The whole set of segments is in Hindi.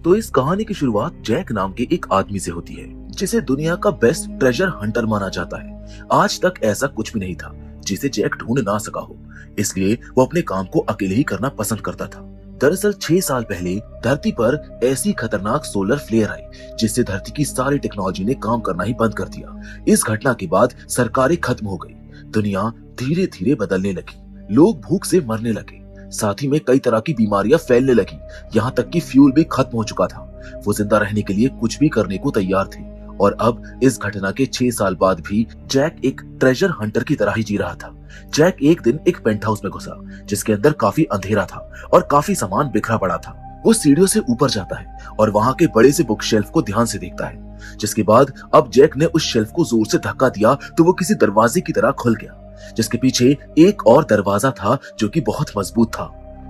तो इस कहानी की शुरुआत जैक नाम के एक आदमी से होती है, जिसे दुनिया का बेस्ट ट्रेजर हंटर माना जाता है। आज तक ऐसा कुछ भी नहीं था जिसे जैक ढूंढ ना सका हो, इसलिए वो अपने काम को अकेले ही करना पसंद करता था। दरअसल 6 साल पहले धरती पर ऐसी खतरनाक सोलर फ्लेयर आई जिससे धरती की सारी टेक्नोलॉजी ने काम करना ही बंद कर दिया। इस घटना के बाद सरकारें खत्म हो गई, दुनिया धीरे धीरे बदलने लगी, लोग भूख से मरने लगे, साथ ही में कई तरह की बीमारियां फैलने लगी, यहाँ तक कि फ्यूल भी खत्म हो चुका था। वो जिंदा रहने के लिए कुछ भी करने को तैयार थे और अब इस घटना के 6 साल बाद भी जैक एक ट्रेजर हंटर की तरह ही जी रहा था। जैक एक दिन एक पेंट हाउस में घुसा जिसके अंदर काफी अंधेरा था और काफी सामान बिखरा पड़ा था। वो सीढ़ियों से ऊपर जाता है और वहाँ के बड़े से बुक शेल्फ को ध्यान से देखता है, जिसके बाद अब जैक ने उस शेल्फ को जोर से धक्का दिया तो वो किसी दरवाजे की तरह खुल गया, जिसके पीछे एक और दरवाजा था जो कि बहुत मजबूत था।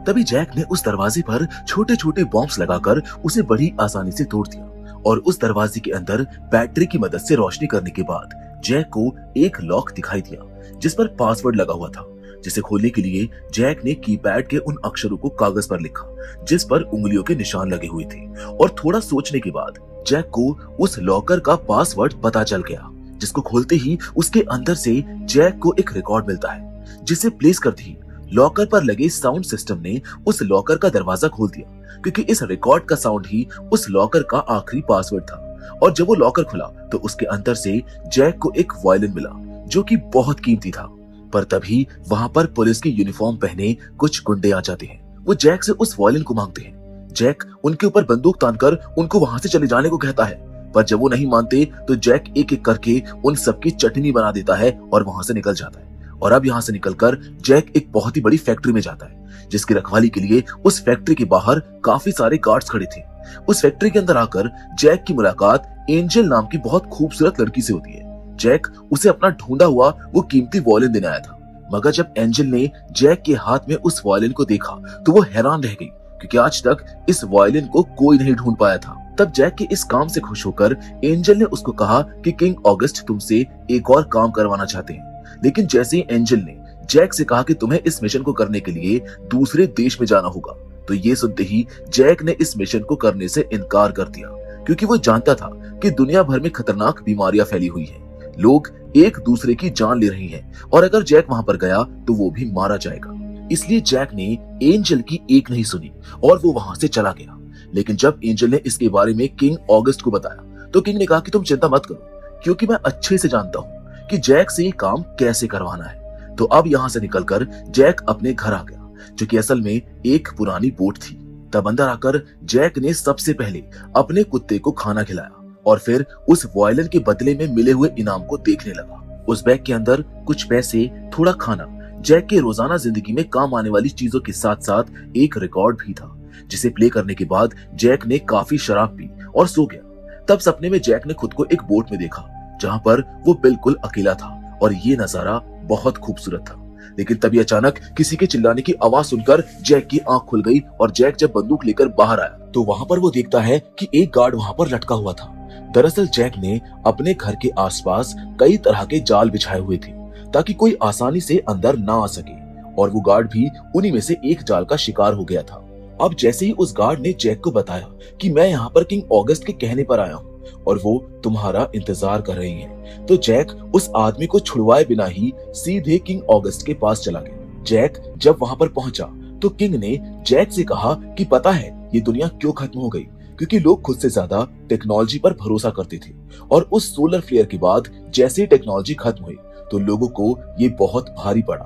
तभी जैक ने उस दरवाजे पर छोटे छोटे बॉम्ब्स लगाकर उसे बड़ी आसानी से तोड़ दिया और उस दरवाजे के अंदर बैटरी की मदद से रोशनी करने के बाद जैक को एक लॉक दिखाई दिया जिस पर पासवर्ड लगा हुआ था, जिसे खोलने के लिए जैक ने कीपैड के उन अक्षरों को कागज पर लिखा जिस पर उंगलियों के निशान लगे हुए थे और थोड़ा सोचने के बाद जैक को उस लॉकर का पासवर्ड पता चल गया, जिसको खोलते ही उसके अंदर से जैक को एक रिकॉर्ड मिलता है जिसे प्लेस करते ही लॉकर पर लगे साउंड सिस्टम ने उस लॉकर का दरवाजा खोल दिया, क्योंकि इस रिकॉर्ड का साउंड ही उस लॉकर का आखिरी पासवर्ड था। और जब वो लॉकर खुला तो उसके अंदर से जैक को एक वायलिन मिला जो कि बहुत कीमती था। पर तभी वहां पर पुलिस की यूनिफॉर्म पहने कुछ गुंडे आ जाते हैं। वो जैक से उस वायलिन को मांगते हैं। जैक उनके ऊपर बंदूक तानकर उनको वहां से चले जाने को कहता है, पर जब वो नहीं मानते तो जैक एक एक करके उन सबकी चटनी बना देता है और वहां से निकल जाता है। और अब यहाँ से निकलकर जैक एक बहुत ही बड़ी फैक्ट्री में जाता है जिसकी रखवाली के लिए उस फैक्ट्री के बाहर काफी सारे गार्ड्स खड़े थे। उस फैक्ट्री के अंदर आकर जैक की मुलाकात एंजल नाम की बहुत खूबसूरत लड़की से होती है। जैक उसे अपना ढूंढा हुआ वो कीमती वायलिन देने आया था, मगर जब एंजल ने जैक के हाथ में उस वायलिन को देखा तो वो हैरान रह गई, क्योंकि आज तक इस वायलिन को कोई नहीं ढूंढ पाया था। तब जैक के इस काम से खुश होकर एंजल ने उसको कहा कि किंग ऑगस्ट तुमसे एक और काम करवाना चाहते हैं। लेकिन जैसे ही एंजल ने जैक से कहा कि तुम्हें इस मिशन को करने के लिए दूसरे देश में जाना होगा, तो ये सुनते ही जैक ने इस मिशन को करने से इनकार कर दिया, क्योंकि वो जानता था कि दुनिया भर में खतरनाक बीमारियां फैली हुई हैं, लोग एक दूसरे की जान ले रहे हैं और अगर जैक वहां पर गया तो वो भी मारा जाएगा। इसलिए जैक ने एंजल की एक नहीं सुनी और वो वहां से चला गया। लेकिन जब एंजल ने इसके बारे में किंग ऑगस्ट को बताया तो किंग ने कहा कि तुम चिंता मत करो, क्योंकि मैं अच्छे से जानता हूँ कि जैक से ये काम कैसे करवाना है। तो अब यहाँ से निकलकर जैक अपने घर आ गया, जो कि असल में एक पुरानी बोट थी। तब अंदर आकर जैक ने सबसे पहले अपने कुत्ते को खाना खिलाया और फिर उस वायलिन के बदले में मिले हुए इनाम को देखने लगा। उस बैग के अंदर कुछ पैसे, थोड़ा खाना, जैक के रोजाना जिंदगी में काम आने वाली चीजों के साथ साथ एक रिकॉर्ड भी था, जिसे प्ले करने के बाद जैक ने काफी शराब पी और सो गया। तब सपने में जैक ने खुद को एक बोट में देखा जहां पर वो बिल्कुल अकेला था और ये नजारा बहुत खूबसूरत था। लेकिन तभी अचानक किसी के चिल्लाने की आवाज सुनकर जैक की आंख खुल गई और जैक जब बंदूक लेकर बाहर आया तो वहां पर वो देखता है कि एक गार्ड वहां पर लटका हुआ था। दरअसल जैक ने अपने घर के आसपास कई तरह के जाल बिछाए हुए थे ताकि कोई आसानी से अंदर ना आ सके, और वो गार्ड भी उन्हीं में से एक जाल का शिकार हो गया था। अब जैसे ही उस गार्ड ने जैक को बताया कि मैं यहाँ पर किंग ऑगस्ट के कहने पर आया हूँ और वो तुम्हारा इंतजार कर रही हैं, तो जैक उस आदमी को छुड़वाए बिना ही सीधे किंग ऑगस्ट के पास चला गया। जैक जब वहां पर पहुंचा तो किंग ने जैक से कहा कि पता है ये दुनिया क्यों खत्म हो गई, क्योंकि लोग खुद से ज्यादा टेक्नोलॉजी पर भरोसा करते थे और उस सोलर फ्लेयर के बाद जैसे ही टेक्नोलॉजी खत्म हुई तो लोगों को ये बहुत भारी पड़ा।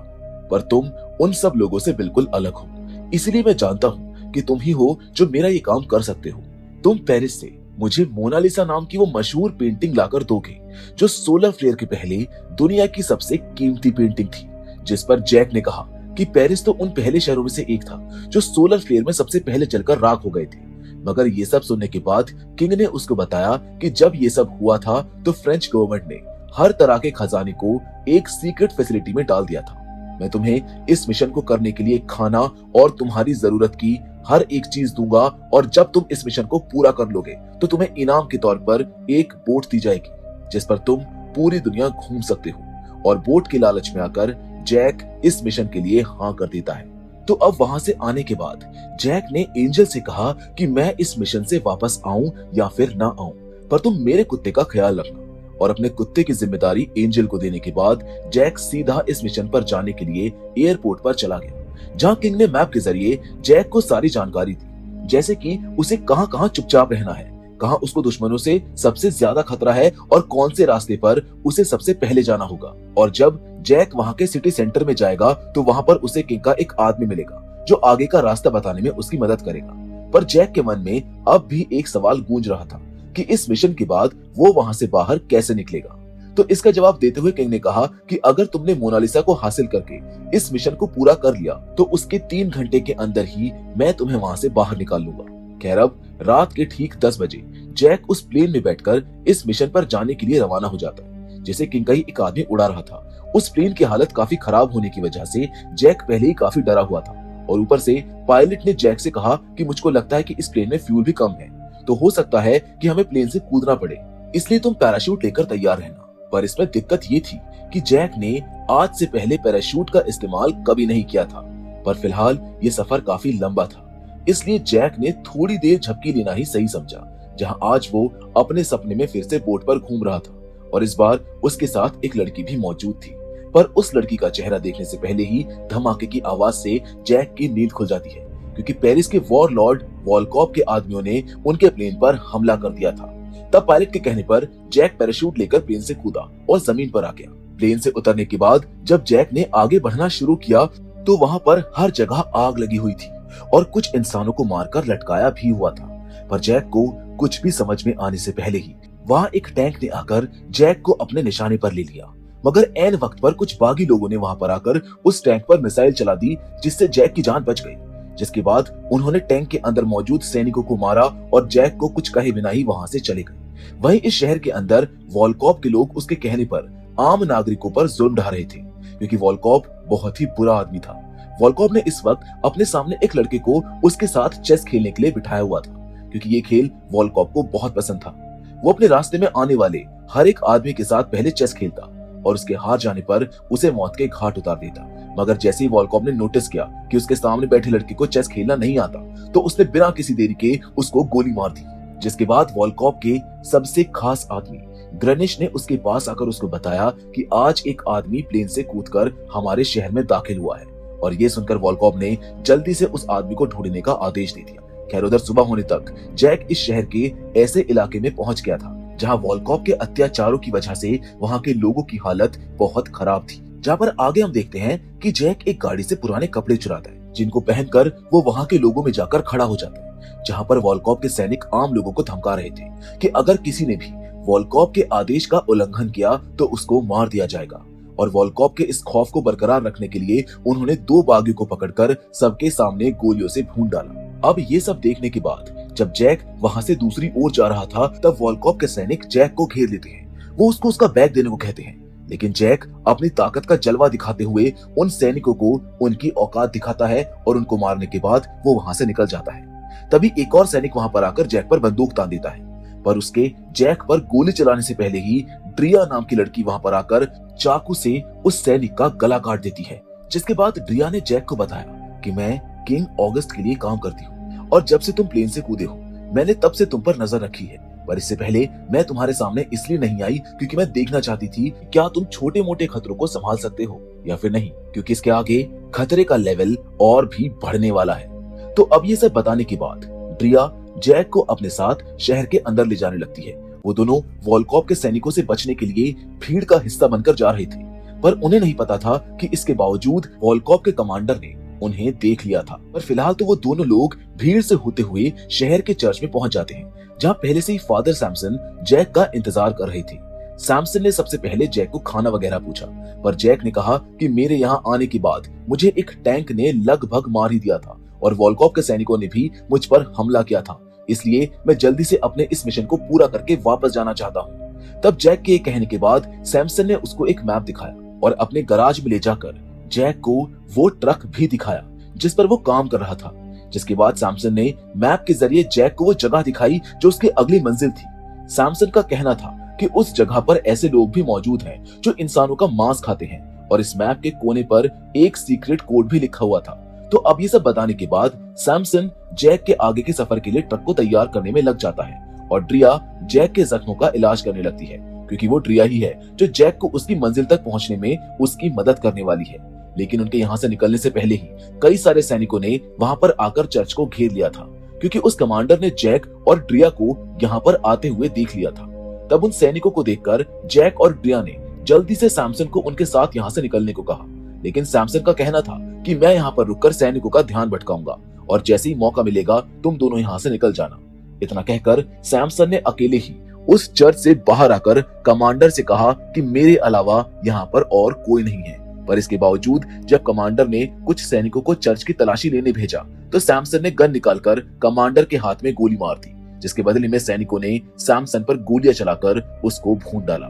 पर तुम उन सब लोगों से बिल्कुल अलग हो, इसलिए मैं जानता हूँ कि तुम ही हो जो मेरा ये काम कर सकते हो। तुम पेरिस से मुझे मोनालिसा नाम की वो मशहूर पेंटिंग लाकर दोगे जो सोलर फ्लेयर के पहले दुनिया की सबसे कीमती पेंटिंग थी, जिस पर जैक ने कहा कि पेरिस तो उन पहले शहरों में से एक था जो सोलर फ्लेयर में सबसे पहले जलकर राख हो गए थे। मगर ये सब सुनने के बाद किंग ने उसको बताया कि जब ये सब हुआ था तो फ्रेंच गवर्नमेंट ने हर तरह के खजाने को एक सीक्रेट फैसिलिटी में डाल दिया था। मैं तुम्हें इस मिशन को करने के लिए खाना और तुम्हारी जरूरत की हर एक चीज दूंगा, और जब तुम इस मिशन को पूरा कर लोगे तो तुम्हें इनाम के तौर पर एक बोट दी जाएगी जिस पर तुम पूरी दुनिया घूम सकते हो। और बोट के लालच में आकर जैक इस मिशन के लिए हाँ कर देता है। तो अब वहां से आने के बाद जैक ने एंजल से कहा कि मैं इस मिशन से वापस आऊं या फिर ना आऊं, पर तुम मेरे कुत्ते का ख्याल रखना। और अपने कुत्ते की जिम्मेदारी एंजल को देने के बाद जैक सीधा इस मिशन पर जाने के लिए एयरपोर्ट पर चला गया, जहां किंग ने मैप के जरिए जैक को सारी जानकारी दी, जैसे कि उसे कहां कहां चुपचाप रहना है, कहां उसको दुश्मनों से सबसे ज्यादा खतरा है और कौन से रास्ते पर उसे सबसे पहले जाना होगा। और जब जैक वहां के सिटी सेंटर में जाएगा तो वहां पर उसे किंग का एक आदमी मिलेगा जो आगे का रास्ता बताने में उसकी मदद करेगा। पर जैक के मन में अब भी एक सवाल गूंज रहा था कि इस मिशन के बाद वो वहां से बाहर कैसे निकलेगा। तो इसका जवाब देते हुए किंग ने कहा कि अगर तुमने मोनालिसा को हासिल करके इस मिशन को पूरा कर लिया तो उसके 3 घंटे के अंदर ही मैं तुम्हें वहां से बाहर निकाल लूंगा। खैर अब रात के ठीक 10 बजे जैक उस प्लेन में बैठकर इस मिशन पर जाने के लिए रवाना हो जाता है, जिसे किंग का ही एक आदमी उड़ा रहा था। उस प्लेन की हालत काफी खराब होने की वजह से जैक पहले ही काफी डरा हुआ था, और ऊपर से पायलट ने जैक से कहा कि मुझको लगता है कि इस प्लेन में फ्यूल भी कम है, तो हो सकता है कि हमें प्लेन से कूदना पड़े, इसलिए तुम पैराशूट लेकर तैयार रहना। पर इसमें दिक्कत ये थी कि जैक ने आज से पहले पैराशूट का इस्तेमाल कभी नहीं किया था, पर फिलहाल ये सफर काफी लंबा था, इसलिए जैक ने थोड़ी देर झपकी लेना ही सही समझा, जहां आज वो अपने सपने में फिर से बोट पर घूम रहा था और इस बार उसके साथ एक लड़की भी मौजूद थी। पर उस लड़की का चेहरा देखने से पहले ही धमाके की आवाज से जैक की नींद खुल जाती है, क्योंकि पेरिस के वॉरलॉर्ड वॉलकॉप के आदमियों ने उनके प्लेन पर हमला कर दिया था। तब पायलट के कहने पर जैक पैराशूट लेकर प्लेन से कूदा और जमीन पर आ गया। प्लेन से उतरने के बाद जब जैक ने आगे बढ़ना शुरू किया तो वहां पर हर जगह आग लगी हुई थी और कुछ इंसानों को मारकर लटकाया भी हुआ था। पर जैक को कुछ भी समझ में आने से पहले ही वहां एक टैंक ने आकर जैक को अपने निशाने पर ले लिया, मगर ऐन वक्त पर कुछ बागी लोगों ने वहां पर आकर उस टैंक पर मिसाइल चला दी, जिससे जैक की जान बच गई। जिसके बाद उन्होंने टैंक के अंदर मौजूद सैनिकों को मारा और जैक को कुछ कहे बिना ही वहां से चले गए। वहीं इस शहर के अंदर वॉलकॉप के लोग उसके कहने पर आम नागरिकों पर जुल्म ढा रहे थे, क्योंकि वॉलकॉप बहुत ही बुरा आदमी था। वॉलकॉप ने इस वक्त अपने सामने एक लड़के को उसके साथ चेस खेलने के लिए बिठाया हुआ था, क्योंकि ये खेल वॉलकॉप को बहुत पसंद था। वो अपने रास्ते में आने वाले हर एक आदमी के साथ पहले चेस खेलता और उसके हार जाने पर उसे मौत के घाट उतार देता। मगर जैसे ही वॉलकॉप ने नोटिस किया कि उसके सामने बैठे लड़के को चेस खेलना नहीं आता, तो उसने बिना किसी देरी के उसको गोली मार दी। जिसके बाद वॉलकॉप के सबसे खास आदमी ग्रेनिश ने उसके पास आकर उसको बताया कि आज एक आदमी प्लेन से कूदकर हमारे शहर में दाखिल हुआ है, और ये सुनकर वॉलकॉप ने जल्दी से उस आदमी को ढूंढने का आदेश दे दिया। खैर उधर सुबह होने तक जैक इस शहर के ऐसे इलाके में पहुंच गया था जहां वॉलकॉप के अत्याचारों की वजह से वहां के लोगों की हालत बहुत खराब थी। जहां पर आगे हम देखते हैं कि जैक एक गाड़ी से पुराने कपड़े चुराता है, जिनको पहनकर वो वहां के लोगों में जाकर खड़ा हो जाता है, जहां पर वॉलकॉप के सैनिक आम लोगों को धमका रहे थे कि अगर किसी ने भी वॉलकॉप के आदेश का उल्लंघन किया तो उसको मार दिया जाएगा। और वॉलकॉप के इस खौफ को बरकरार रखने के लिए उन्होंने 2 बागियों को पकड़कर सबके सामने गोलियों से भून डाला। अब ये सब देखने के बाद जब जैक वहां से दूसरी ओर जा रहा था, तब वॉलकॉप के सैनिक जैक को घेर लेते हैं। वो उसको उसका बैग देने को कहते हैं, लेकिन जैक अपनी ताकत का जलवा दिखाते हुए उन सैनिकों को उनकी औकात दिखाता है और उनको मारने के बाद वो वहां से निकल जाता है। तभी एक और सैनिक वहां पर आकर जैक पर बंदूक तान देता है, पर उसके जैक पर गोली चलाने से पहले ही ड्रिया नाम की लड़की वहां पर आकर चाकू से उस सैनिक का गला काट देती है। जिसके बाद ड्रिया ने जैक को बताया कि मैं किंग ऑगस्ट के लिए काम करती हूँ और जब से तुम प्लेन से कूदे हो मैंने तब से तुम पर नजर रखी है, पर इससे पहले मैं तुम्हारे सामने इसलिए नहीं आई क्योंकि मैं देखना चाहती थी क्या तुम छोटे मोटे खतरों को संभाल सकते हो या फिर नहीं, क्योंकि इसके आगे खतरे का लेवल और भी बढ़ने वाला है। तो अब ये सब बताने के बाद ड्रिया जैक को अपने साथ शहर के अंदर ले जाने लगती है। वो दोनों वॉलकॉप के सैनिकों से बचने के लिए भीड़ का हिस्सा बनकर जा रहे थे, पर उन्हें नहीं पता था कि इसके बावजूद वॉलकॉप के कमांडर ने उन्हें देख लिया था। पर फिलहाल तो वो दोनों लोग भीड़ से होते हुए शहर के चर्च में पहुंच जाते हैं, जहां पहले से ही फादर सैमसन जैक का इंतजार कर रहे थे। सैमसन ने सबसे पहले जैक को खाना वगैरह पूछा, पर जैक ने कहा कि मेरे यहाँ आने के बाद मुझे एक टैंक ने लगभग मार ही दिया था और वॉलकॉप के सैनिकों ने भी मुझ पर हमला किया था, इसलिए मैं जल्दी से अपने इस मिशन को पूरा करके वापस जाना चाहता हूँ। तब जैक के कहने के बाद सैमसन ने उसको एक मैप दिखाया और अपने गराज में ले जाकर जैक को वो ट्रक भी दिखाया जिस पर वो काम कर रहा था। जिसके बाद सैमसन ने मैप के जरिए जैक को वो जगह दिखाई जो उसकी अगली मंजिल थी। सैमसन का कहना था कि उस जगह पर ऐसे लोग भी मौजूद हैं जो इंसानों का मांस खाते हैं और इस मैप के कोने पर एक सीक्रेट कोड भी लिखा हुआ था तो अब ये सब बताने के बाद सैमसन जैक के आगे के सफर के लिए ट्रक को तैयार करने में लग जाता है और ड्रिया जैक के जख्मों का इलाज करने लगती है, क्योंकि वो ड्रिया ही है जो जैक को उसकी मंजिल तक पहुंचने में उसकी मदद करने वाली है। लेकिन उनके यहाँ से निकलने से पहले ही कई सारे सैनिकों ने वहां पर आकर चर्च को घेर लिया था, क्योंकि उस कमांडर ने जैक और ड्रिया को यहाँ पर आते हुए देख लिया था। तब उन सैनिकों को देखकर जैक और ड्रिया ने जल्दी से सैमसन को उनके साथ यहाँ से निकलने को कहा, लेकिन सैमसन का कहना था कि मैं यहाँ पर रुककर सैनिकों का ध्यान भटकाऊंगा और जैसे ही मौका मिलेगा तुम दोनों यहाँ से निकल जाना। इतना कहकर सैमसन ने अकेले ही उस चर्च से बाहर आकर कमांडर से कहा कि मेरे अलावा यहाँ पर और कोई नहीं है। पर इसके बावजूद जब कमांडर ने कुछ सैनिकों को चर्च की तलाशी लेने भेजा तो सैमसन ने गन निकालकर कमांडर के हाथ में गोली मार दी, जिसके बदले में सैनिकों ने सैमसन पर गोलियां चलाकर उसको भून डाला।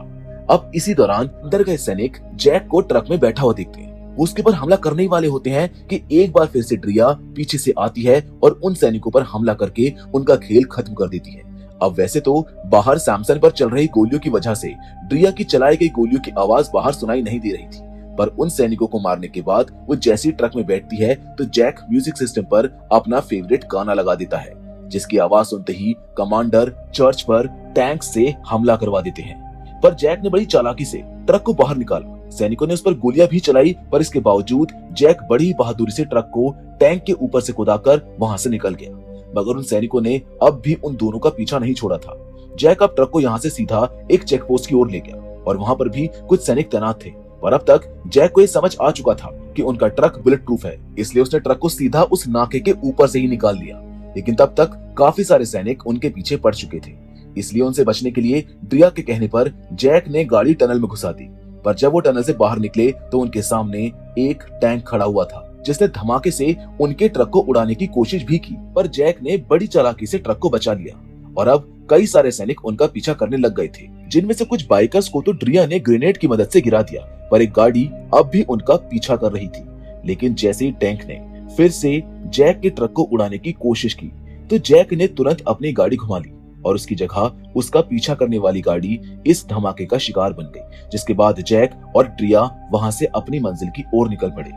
अब इसी दौरान अंदर गए सैनिक जैक को ट्रक में बैठा हुआ देखते हैं। वो उसके ऊपर हमला करने ही वाले होते हैं कि एक बार फिर से ड्रिया पीछे से आती है और उन सैनिकों पर हमला करके उनका खेल खत्म कर देती है। अब वैसे तो बाहर सैमसन पर चल रही गोलियों की वजह से ड्रिया की चलाई गई गोलियों की आवाज बाहर सुनाई नहीं दे रही थी, पर उन सैनिकों को मारने के बाद वो जैसी ट्रक में बैठती है तो जैक म्यूजिक सिस्टम पर अपना फेवरेट गाना लगा देता है, जिसकी आवाज सुनते ही कमांडर चर्च पर टैंक से हमला करवा देते हैं। पर जैक ने बड़ी चालाकी से ट्रक को बाहर निकाला। सैनिकों ने उस पर गोलियां भी चलाई, पर इसके बावजूद जैक बड़ी बहादुरी से ट्रक को टैंक के ऊपर से कुदाकर वहां से निकल गया। मगर उन सैनिकों ने अब भी उन दोनों का पीछा नहीं छोड़ा था। जैक अब ट्रक को यहाँ से सीधा एक चेक पोस्ट की ओर ले गया और वहां पर भी कुछ सैनिक तैनात थे, पर अब तक जैक को ये समझ आ चुका था कि उनका ट्रक बुलेट प्रूफ है, इसलिए उसने ट्रक को सीधा उस नाके के ऊपर से ही निकाल दिया। लेकिन तब तक काफी सारे सैनिक उनके पीछे पड़ चुके थे, इसलिए उनसे बचने के लिए ड्रिया के कहने पर जैक ने गाड़ी टनल में घुसा दी। पर जब वो टनल से बाहर निकले तो उनके सामने एक टैंक खड़ा हुआ था, जिसने धमाके से उनके ट्रक को उड़ाने की कोशिश भी की, पर जैक ने बड़ी चालाकी से ट्रक को बचा लिया और अब कई सारे सैनिक उनका पीछा करने लग गए थे, जिनमें से कुछ बाइकर्स को तो ड्रिया ने ग्रेनेड की मदद से गिरा दिया, पर एक गाड़ी अब भी उनका पीछा कर रही थी। लेकिन जैसे ही टैंक ने फिर से जैक के ट्रक को उड़ाने की कोशिश की तो जैक ने तुरंत अपनी गाड़ी घुमा ली और उसकी जगह उसका पीछा करने वाली गाड़ी इस धमाके का शिकार बन गई, जिसके बाद जैक और ड्रिया वहां से अपनी मंजिल की ओर निकल पड़े।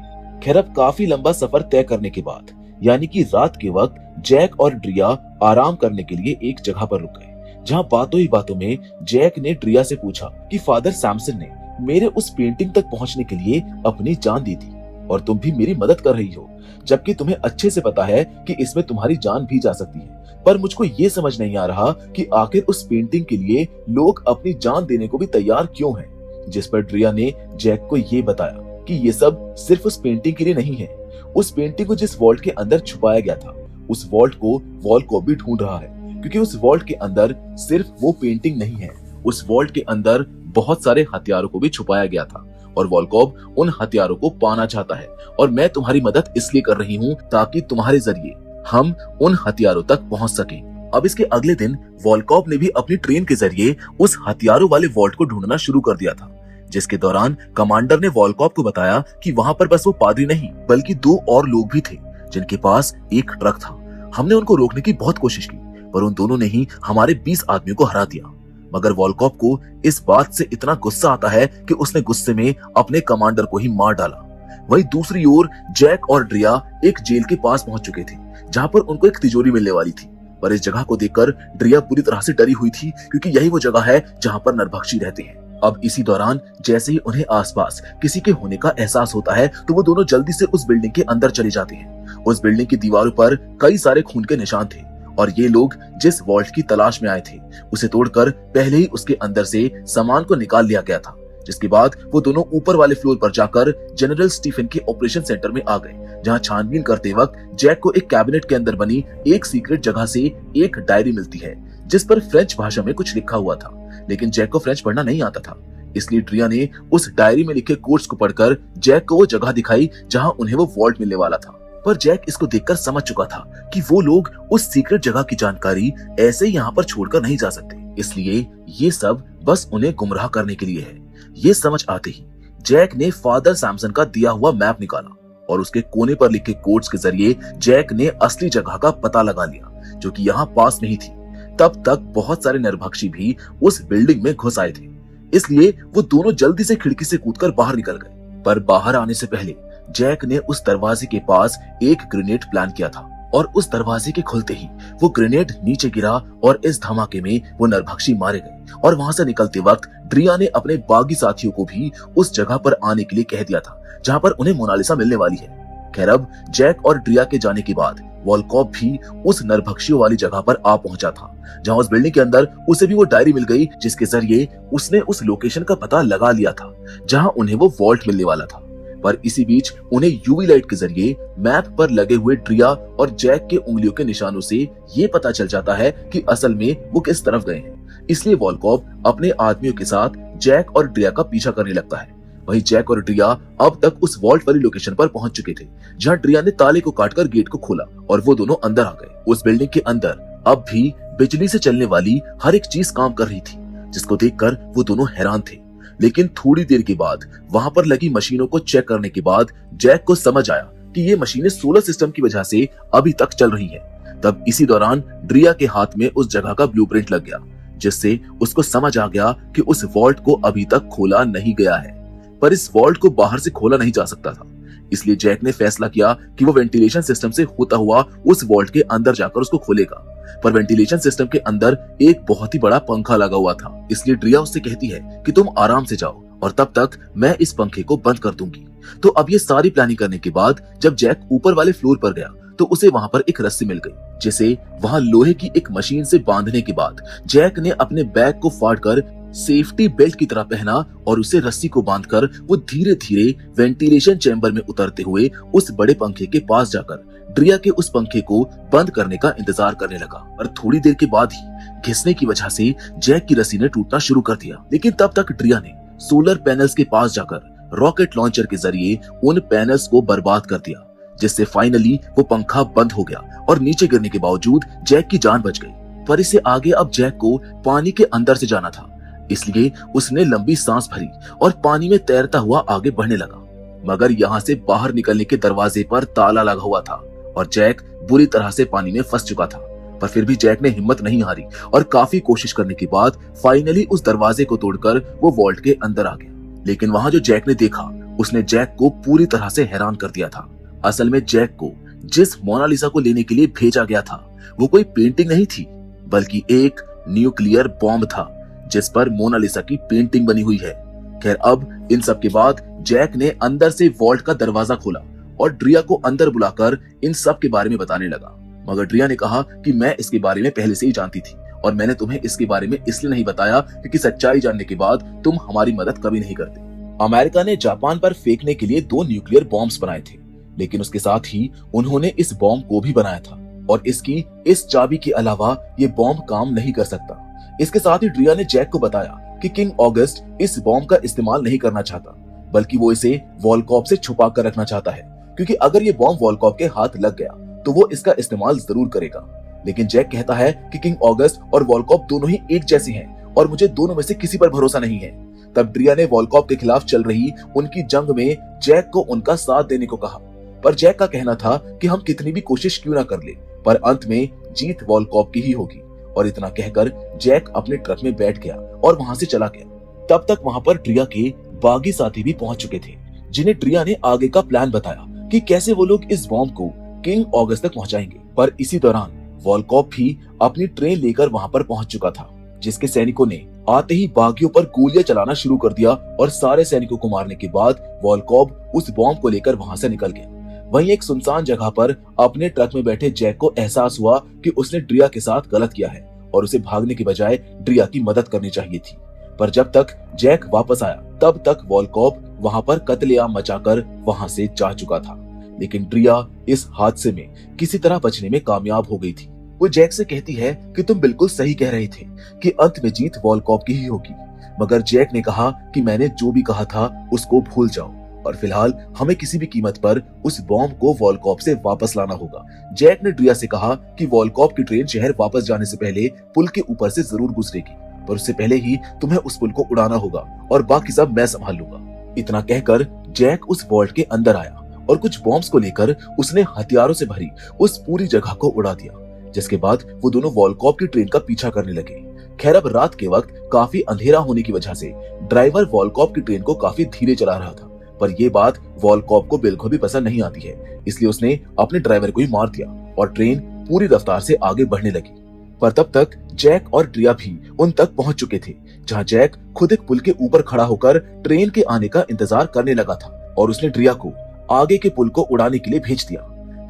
खैर अब काफी लंबा सफर तय करने के बाद, यानी कि रात के वक्त, जैक और ड्रिया आराम करने के लिए एक जगह पर रुक गए, जहां बातों ही बातों में जैक ने ड्रिया से पूछा कि फादर सैमसन ने मेरे उस पेंटिंग तक पहुंचने के लिए अपनी जान दी थी और तुम भी मेरी मदद कर रही हो, जबकि तुम्हें अच्छे से पता है कि इसमें तुम्हारी जान भी जा सकती है। पर मुझको ये समझ नहीं आ रहा कि आखिर उस पेंटिंग के लिए लोग अपनी जान देने को भी तैयार क्यों हैं। जिस पर ड्रिया ने जैक को ये बताया कि ये सब सिर्फ उस पेंटिंग के लिए नहीं है। उस पेंटिंग को जिस वॉल्ट के अंदर छुपाया गया था, उस वॉल्ट को वॉलकॉब भी ढूंढ रहा है, क्योंकि उस वॉल्ट के अंदर सिर्फ वो पेंटिंग नहीं है, उस वॉल्ट के अंदर बहुत सारे हथियारों को भी छुपाया गया था और वॉलकॉब उन हथियारों को पाना चाहता है। और मैं तुम्हारी मदद इसलिए कर रही हूँ ताकि तुम्हारे जरिए हम उन हथियारों तक पहुंच सकें। अब इसके अगले दिन वॉलकॉब ने भी अपनी ट्रेन के जरिए उस हथियारों वाले वॉल्ट को ढूंढना शुरू कर दिया था, जिसके दौरान कमांडर ने वॉलकॉब को बताया कि वहां पर बस वो पादरी नहीं बल्कि 2 और लोग भी थे जिनके पास एक ट्रक था। हमने उनको रोकने की बहुत कोशिश की, पर उन दोनों ने ही हमारे 20 आदमियों को हरा दिया। मगर वॉलकॉब को इस बात से इतना गुस्सा आता है कि उसने गुस्से में अपने कमांडर को ही मार डाला। वहीं दूसरी ओर जैक और ड्रिया एक जेल के पास पहुंच चुके थे, जहां पर उनको एक तिजोरी मिलने वाली थी। पर इस जगह को देखकर ड्रिया पूरी तरह से डरी हुई थी, क्योंकि यही वो जगह है जहां पर नरभक्षी रहते हैं। अब इसी दौरान जैसे ही उन्हें आसपास किसी के होने का एहसास होता है तो वो दोनों जल्दी से उस बिल्डिंग के अंदर चले जाते हैं। उस बिल्डिंग की दीवारों पर कई सारे खून के निशान थे और ये लोग जिस वॉल्ट की तलाश में आए थे उसे तोड़कर पहले ही उसके अंदर से सामान को निकाल लिया गया था। जिसके बाद वो दोनों ऊपर वाले फ्लोर पर जाकर जनरल स्टीफन के ऑपरेशन सेंटर में आ गए, जहां छानबीन करते वक्त जैक को एक कैबिनेट के अंदर बनी एक सीक्रेट जगह से एक डायरी मिलती है, जिस पर फ्रेंच भाषा में कुछ लिखा हुआ था। लेकिन जैक को फ्रेंच पढ़ना नहीं आता था, इसलिए ड्रिया ने उस डायरी में लिखे कोड्स को पढ़कर जैक को वो जगह दिखाई जहां उन्हें वो वॉल्ट मिलने वाला था। पर जैक इसको देखकर समझ चुका था कि वो लोग उस सीक्रेट जगह की जानकारी ऐसे ही यहाँ पर छोड़कर नहीं जा सकते, इसलिए ये सब बस उन्हें गुमराह करने के लिए है। ये समझ आते ही जैक ने फादर सैमसन का दिया हुआ मैप निकाला और उसके कोने पर लिखे कोड्स के जरिए जैक ने असली जगह का पता लगा लिया, जो कि यहाँ पास में ही थी। तब तक बहुत सारे नरभक्षी भी उस बिल्डिंग में घुस आए थे, इसलिए वो दोनों जल्दी से खिड़की से कूदकर बाहर निकल गए। पर बाहर आने से पहले जैक ने उस दरवाजे के पास एक ग्रेनेड प्लान किया था और उस दरवाजे के खुलते ही वो ग्रेनेड नीचे गिरा और इस धमाके में वो नरभक्षी मारे गए। और वहां से निकलते वक्त ड्रिया ने अपने बागी साथियों को भी उस जगह पर आने के लिए कह दिया था जहां पर उन्हें मोनालिसा मिलने वाली है। खैर अब जैक और ड्रिया के जाने के बाद वॉलकॉप भी उस नरभक्षियों वाली जगह पर आ पहुंचा था, जहां उस बिल्डिंग के अंदर उसे भी वो डायरी मिल गई जिसके जरिए उसने उस लोकेशन का पता लगा लिया था जहां उन्हें वो वॉल्ट मिलने वाला था। पर इसी बीच उन्हें यूवी लाइट के जरिए मैप पर लगे हुए ड्रिया और जैक के उंगलियों के निशानों से ये पता चल जाता है कि असल में वो किस तरफ गए हैं। इसलिए वॉलकॉप अपने आदमियों के साथ जैक और ड्रिया का पीछा करने लगता है। वहीं जैक और ड्रिया अब तक उस वॉल्ट वाली लोकेशन पर पहुंच चुके थे जहां ड्रिया ने ताले को काटकर गेट को खोला और वो दोनों अंदर आ गए। उस बिल्डिंग के अंदर अब भी बिजली से चलने वाली हर एक चीज काम कर रही थी, जिसको देखकर वो दोनों हैरान थे। लेकिन थोड़ी देर के बाद वहां पर लगी मशीनों को चेक करने के बाद जैक को समझ आया कि ये मशीनें सोलर सिस्टम की वजह से अभी तक चल रही हैं। तब इसी दौरान ड्रिया के हाथ में उस जगह का ब्लूप्रिंट लग गया, जिससे उसको समझ आ गया कि उस वॉल्ट को अभी तक खोला नहीं गया है। पर इस वॉल्ट को बाहर से खोला नहीं जा सकता था, इसलिए जैक ने फैसला किया कि वो वेंटिलेशन सिस्टम से होता हुआ उस वॉल्ट के अंदर जाकर उसको खोलेगा। पर वेंटिलेशन सिस्टम के अंदर एक बहुत ही बड़ा पंखा लगा हुआ था, इसलिए ड्रिया उससे कहती है कि तुम आराम से जाओ और तब तक मैं इस पंखे को बंद कर दूंगी। तो अब ये सारी प्लानिंग करने के बाद जब जैक ऊपर वाले फ्लोर पर गया तो उसे वहां पर एक रस्सी मिल गई, जिसे वहां लोहे की एक मशीन से बांधने के बाद जैक ने अपने बैग को फाड़कर सेफ्टी बेल्ट की तरह पहना और उसे रस्सी को बांधकर वो धीरे धीरे वेंटिलेशन चैम्बर में उतरते हुए उस बड़े पंखे के पास जाकर ड्रिया के उस पंखे को बंद करने का इंतजार करने लगा। और थोड़ी देर के बाद ही घिसने की वजह से जैक की रस्सी ने टूटना शुरू कर दिया। लेकिन तब तक ड्रिया ने सोलर पैनल्स के पास जाकर रॉकेट लॉन्चर के जरिए उन पैनल्स को बर्बाद कर दिया, जिससे फाइनली वो पंखा बंद हो गया और नीचे गिरने के बावजूद जैक की जान बच गई। पर इससे आगे अब जैक को पानी के अंदर से जाना था, इसलिए उसने लंबी सांस भरी और पानी में तैरता हुआ आगे बढ़ने लगा। मगर यहाँ से बाहर निकलने के दरवाजे पर ताला लगा हुआ था और जैक बुरी तरह से पानी में फंस चुका था। पर फिर भी जैक ने हिम्मत नहीं हारी और काफी कोशिश करने के बाद फाइनली उस दरवाजे को तोड़कर वो वॉल्ट के अंदर आ गया। लेकिन वहां जो जैक ने देखा उसने जैक को पूरी तरह से हैरान कर दिया था। असल में जैक को जिस मोनालिसा को लेने के लिए भेजा गया था वो कोई पेंटिंग नहीं थी, बल्कि एक न्यूक्लियर बॉम्ब था जिस पर मोनालिसा की पेंटिंग बनी हुई है। खैर अब इन सब के बाद जैक ने अंदर से वॉल्ट का दरवाजा खोला और ड्रिया को अंदर बुलाकर इन सब के बारे में बताने लगा। मगर ड्रिया ने कहा कि मैं इसके बारे में पहले से ही जानती थी और मैंने तुम्हें इसके बारे में इसलिए नहीं बताया क्योंकि सच्चाई जानने के बाद तुम हमारी मदद कभी नहीं करते। अमेरिका ने जापान पर फेंकने के लिए 2 न्यूक्लियर बॉम्ब्स बनाए थे, लेकिन उसके साथ ही उन्होंने इस बॉम्ब को भी बनाया था और इसकी इस चाबी के अलावा ये बॉम्ब काम नहीं कर सकता। इसके साथ ही ड्रिया ने जैक को बताया कि किंग ऑगस्ट इस बॉम्ब का इस्तेमाल नहीं करना चाहता, बल्कि वो इसे वॉलकॉप से छुपा कर रखना चाहता है, क्योंकि अगर ये बॉम्ब वॉलकॉप के हाथ लग गया तो वो इसका इस्तेमाल जरूर करेगा। लेकिन जैक कहता है कि किंग ऑगस्ट और वॉलकॉप दोनों ही एक जैसे हैं और मुझे दोनों में से किसी पर भरोसा नहीं है। तब ड्रिया ने वॉलकॉप के खिलाफ चल रही उनकी जंग में जैक को उनका साथ देने को कहा, पर जैक का कहना था कि हम कितनी भी कोशिश क्यों ना कर ले, पर अंत में जीत वॉलकॉप की ही होगी। और इतना कहकर जैक अपने ट्रक में बैठ गया और वहां से चला गया। तब तक वहां पर ड्रिया के बागी साथी भी पहुंच चुके थे, जिन्हें ड्रिया ने आगे का प्लान बताया कि कैसे वो लोग इस बॉम्ब को किंग ऑगस्ट तक पहुंचाएंगे। पर इसी दौरान वॉलकॉप भी अपनी ट्रेन लेकर वहां पर पहुंच चुका था, जिसके सैनिकों ने आते ही बागियों पर गोलियां चलाना शुरू कर दिया और सारे सैनिकों को मारने के बाद वॉलकॉप उस बॉम्ब को लेकर वहां से निकल गया। वहीं एक सुनसान जगह पर अपने ट्रक में बैठे जैक को एहसास हुआ कि उसने ड्रिया के साथ गलत किया है और उसे भागने के बजाय ड्रिया की मदद करनी चाहिए थी। पर जब तक जैक वापस आया तब तक वॉलकॉप वहां पर कत्लेआम मचाकर वहां से जा चुका था। लेकिन ड्रिया इस हादसे में किसी तरह बचने में कामयाब हो गई थी। वो जैक से कहती है कि तुम बिल्कुल सही कह रहे थे कि अंत में जीत वॉलकॉप की ही होगी, मगर जैक ने कहा कि मैंने जो भी कहा था उसको भूल जाओ और फिलहाल हमें किसी भी कीमत पर उस बॉम्ब को वॉलकॉप से वापस लाना होगा। जैक ने ड्रिया से कहा कि वॉलकॉप की ट्रेन शहर वापस जाने से पहले पुल के ऊपर से जरूर गुजरेगी, पर उससे पहले ही तुम्हें उस पुल को उड़ाना होगा और बाकी सब मैं संभाल लूंगा। इतना कहकर जैक उस वॉल्ट के अंदर आया और कुछ बॉम्ब्स को लेकर उसने हथियारों से भरी उस पूरी जगह को उड़ा दिया, जिसके बाद वो दोनों वॉलकॉप की ट्रेन का पीछा करने लगे। खैर अब रात के वक्त काफी अंधेरा होने की वजह से ड्राइवर वॉलकॉप की ट्रेन को काफी धीरे चला रहा था, पर ये बात वॉलकॉप को बिल्कुल भी पसंद नहीं आती है, इसलिए उसने अपने ड्राइवर को ही मार दिया और ट्रेन पूरी रफ्तार से आगे बढ़ने लगी। पर तब तक जैक और ड्रिया भी उन तक पहुंच चुके थे, जहां जैक खुद एक पुल के ऊपर खड़ा होकर ट्रेन के आने का इंतजार करने लगा था और उसने ड्रिया को आगे के पुल को उड़ाने के लिए भेज दिया।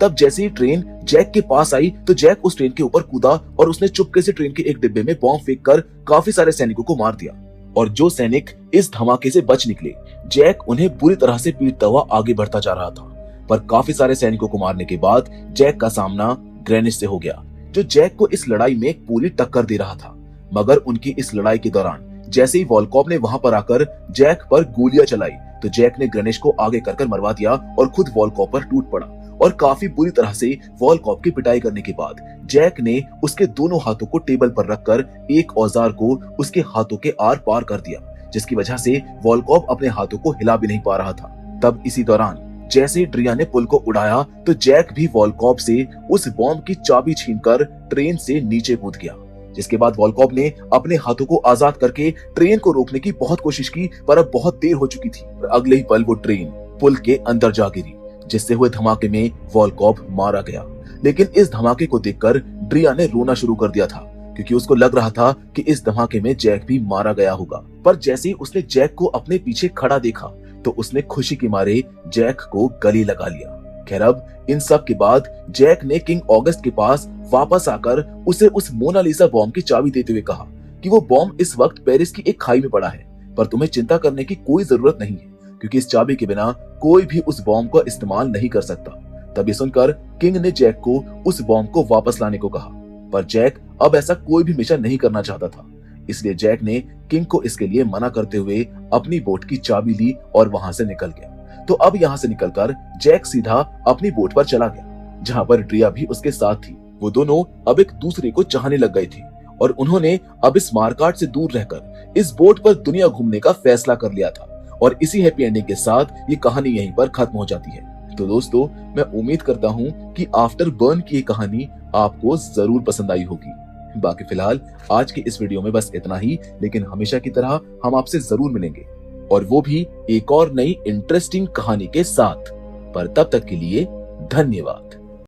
तब जैसे ही ट्रेन जैक के पास आई तो जैक उस ट्रेन के ऊपर कूदा और उसने चुपके से ट्रेन के एक डिब्बे में बॉम्ब फेंक कर काफी सारे सैनिकों को मार दिया। और जो सैनिक इस धमाके से बच निकले, जैक उन्हें बुरी तरह से पीटता हुआ आगे बढ़ता जा रहा था। पर काफी सारे सैनिकों को मारने के बाद जैक का सामना ग्रेनिश से हो गया, जो जैक को इस लड़ाई में एक पूरी टक्कर दे रहा था। मगर उनकी इस लड़ाई के दौरान जैसे ही वॉलकॉप ने वहां पर आकर जैक पर गोलियां चलाई तो जैक ने ग्रेनिश को आगे कर मरवा दिया और खुद वॉलकॉप पर टूट पड़ा। और काफी बुरी तरह से वॉलकॉप की पिटाई करने के बाद जैक ने उसके दोनों हाथों को टेबल पर रखकर एक औजार को उसके हाथों के आर पार कर दिया, जिसकी वजह से वॉलकॉप अपने हाथों को हिला भी नहीं पा रहा था। तब इसी दौरान जैसे ड्रिया ने पुल को उड़ाया तो जैक भी वॉलकॉप से उस बॉम्ब की चाबी छीनकर ट्रेन से नीचे कूद गया। जिसके बाद वॉलकॉप ने अपने हाथों को आजाद करके ट्रेन को रोकने की बहुत कोशिश की, पर अब बहुत देर हो चुकी थी। अगले ही पल वो ट्रेन पुल के अंदर जा गिरी, जिससे हुए धमाके में वॉलकॉप मारा गया। लेकिन इस धमाके को देखकर ड्रिया ने रोना शुरू कर दिया था, क्योंकि उसको लग रहा था कि इस धमाके में जैक भी मारा गया होगा। पर जैसे ही उसने जैक को अपने पीछे खड़ा देखा तो उसने खुशी के मारे जैक को गले लगा लिया। खैर अब इन सब के बाद जैक ने किंग ऑगस्ट के पास वापस आकर उसे उस मोनालिसा बॉम्ब की चाबी देते हुए कहा कि वो बॉम्ब इस वक्त पेरिस की एक खाई में पड़ा है, पर तुम्हें चिंता करने की कोई जरूरत नहीं है, क्योंकि इस चाबी के बिना कोई भी उस बॉम्ब का इस्तेमाल नहीं कर सकता। तब ये सुनकर किंग ने जैक को उस बॉम्ब को वापस लाने को कहा, पर जैक अब ऐसा कोई भी मिशन नहीं करना चाहता था। इसलिए जैक ने किंग को इसके लिए मना करते हुए अपनी बोट की चाबी ली और वहां से निकल गया। तो अब यहाँ से निकलकर जैक सीधा अपनी बोट पर चला गया, जहाँ पर ड्रिया भी उसके साथ थी। वो दोनों अब एक दूसरे को चाहने लग गए थे और उन्होंने अब इस मारकाट से दूर रहकर इस बोट पर दुनिया घूमने का फैसला कर लिया था। और इसी हैप्पी एंडिंग के साथ ये कहानी यहीं पर खत्म हो जाती है। तो दोस्तों, मैं उम्मीद करता हूँ कि आफ्टर बर्न की ये कहानी आपको जरूर पसंद आई होगी। बाकी फिलहाल आज के इस वीडियो में बस इतना ही, लेकिन हमेशा की तरह हम आपसे जरूर मिलेंगे, और वो भी एक और नई इंटरेस्टिंग कहानी के साथ। पर तब तक के लिए धन्यवाद।